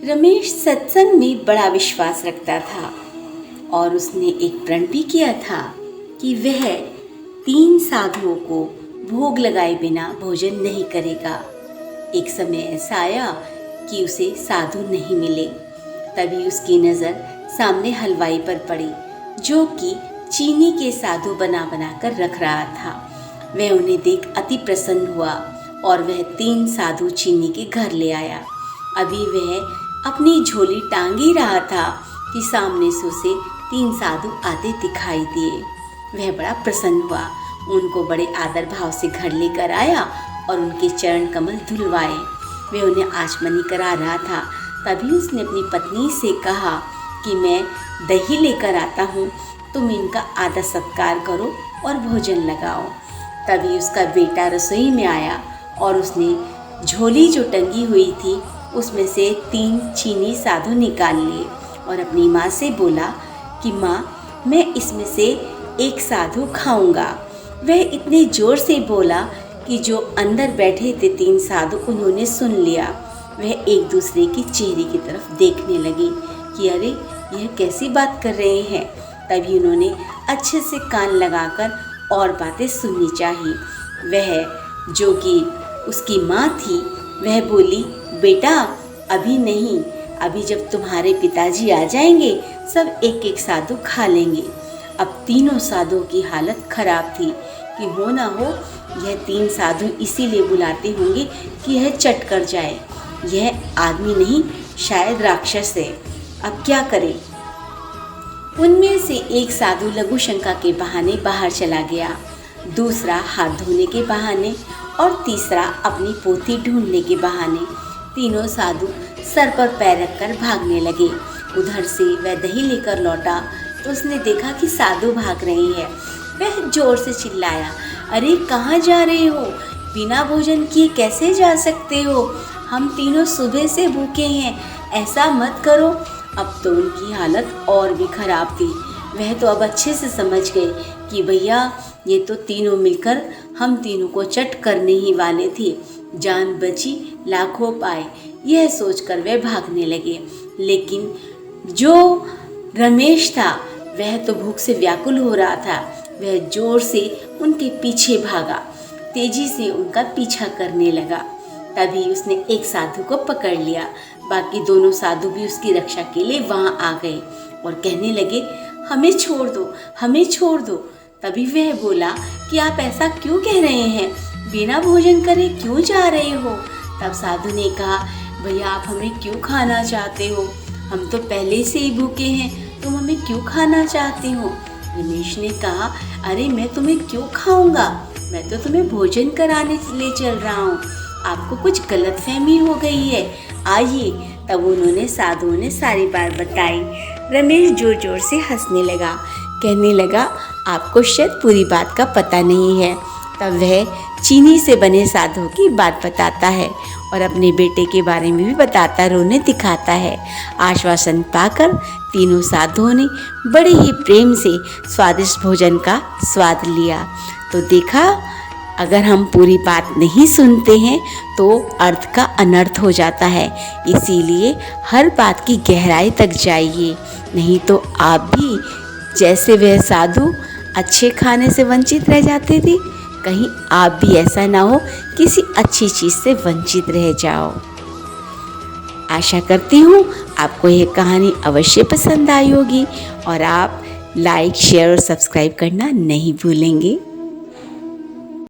रमेश सत्संग में बड़ा विश्वास रखता था और उसने एक प्रण भी किया था कि वह 3 साधुओं को भोग लगाए बिना भोजन नहीं करेगा। एक समय ऐसा आया कि उसे साधु नहीं मिले। तभी उसकी नज़र सामने हलवाई पर पड़ी, जो कि चीनी के साधु बना बना कर रख रहा था। वह उन्हें देख अति प्रसन्न हुआ और वह 3 साधु चीनी के घर ले आया। अभी वह अपनी झोली टांग ही रहा था कि सामने से उसे 3 साधु आते दिखाई दिए। वह बड़ा प्रसन्न हुआ, उनको बड़े आदर भाव से घर लेकर आया और उनके चरण कमल धुलवाए। वह उन्हें आचमनी करा रहा था। तभी उसने अपनी पत्नी से कहा कि मैं दही लेकर आता हूँ, तुम इनका आदर सत्कार करो और भोजन लगाओ। तभी उसका बेटा रसोई में आया और उसने झोली जो टंगी हुई थी उसमें से 3 चीनी साधु निकाल लिए और अपनी माँ से बोला कि माँ, मैं इसमें से एक साधु खाऊंगा। वह इतने ज़ोर से बोला कि जो अंदर बैठे थे 3 साधु, उन्होंने सुन लिया। वह एक दूसरे के चेहरे की तरफ देखने लगे कि अरे, यह कैसी बात कर रहे हैं। तभी उन्होंने अच्छे से कान लगाकर और बातें सुननी चाहिए। वह जो कि उसकी माँ थी, वह बोली, बेटा अभी नहीं, अभी जब तुम्हारे पिताजी आ जाएंगे सब एक एक साधु खा लेंगे। अब तीनों साधुओं की हालत खराब थी कि हो ना हो यह 3 साधु इसीलिए बुलाते होंगे कि यह चट कर जाए। यह आदमी नहीं, शायद राक्षस है। अब क्या करें। उनमें से एक साधु लघु शंका के बहाने बाहर चला गया, दूसरा हाथ धोने के बहाने और तीसरा अपनी पोथी ढूंढने के बहाने। तीनों साधु सर पर पैर रखकर भागने लगे। उधर से वह दही लेकर लौटा तो उसने देखा कि साधु भाग रहे हैं। वह जोर से चिल्लाया, अरे कहाँ जा रहे हो? बिना भोजन किए कैसे जा सकते हो? हम तीनों सुबह से भूखे हैं, ऐसा मत करो। अब तो उनकी हालत और भी खराब थी। वह तो अब अच्छे से समझ गए कि भैया ये तो तीनों मिलकर हम तीनों को चट करने ही वाले थे। जान बची लाखों पाए, यह सोचकर वे भागने लगे। लेकिन जो रमेश था वह तो भूख से व्याकुल हो रहा था। वह जोर से उनके पीछे भागा, तेजी से उनका पीछा करने लगा। तभी उसने एक साधु को पकड़ लिया। बाकी दोनों साधु भी उसकी रक्षा के लिए वहां आ गए और कहने लगे, हमें छोड़ दो, हमें छोड़ दो। तभी वह बोला कि आप ऐसा क्यों कह रहे हैं? बिना भोजन करे क्यों जा रहे हो? तब साधु ने कहा, भैया आप हमें क्यों खाना चाहते हो? हम तो पहले से ही भूखे हैं, तुम हमें क्यों खाना चाहते हो? रमेश ने कहा, अरे मैं तुम्हें क्यों खाऊंगा? मैं तो तुम्हें भोजन कराने के लिए चल रहा हूँ। आपको कुछ गलतफहमी हो गई है, आइए। तब उन्होंने साधुओं ने सारी बात बताई। रमेश जोर जोर से हंसने लगा, कहने लगा, आपको शायद पूरी बात का पता नहीं है। तब वह चीनी से बने साधुओं की बात बताता है और अपने बेटे के बारे में भी बताता है, रोने दिखाता है। आश्वासन पाकर तीनों साधुओं ने बड़े ही प्रेम से स्वादिष्ट भोजन का स्वाद लिया। तो देखा, अगर हम पूरी बात नहीं सुनते हैं तो अर्थ का अनर्थ हो जाता है। इसीलिए हर बात की गहराई तक जाइए, नहीं तो आप भी जैसे वह साधु अच्छे खाने से वंचित रह जाते थे, कहीं आप भी ऐसा ना हो किसी अच्छी चीज़ से वंचित रह जाओ। आशा करती हूँ आपको यह कहानी अवश्य पसंद आई होगी और आप लाइक, शेयर और सब्सक्राइब करना नहीं भूलेंगे।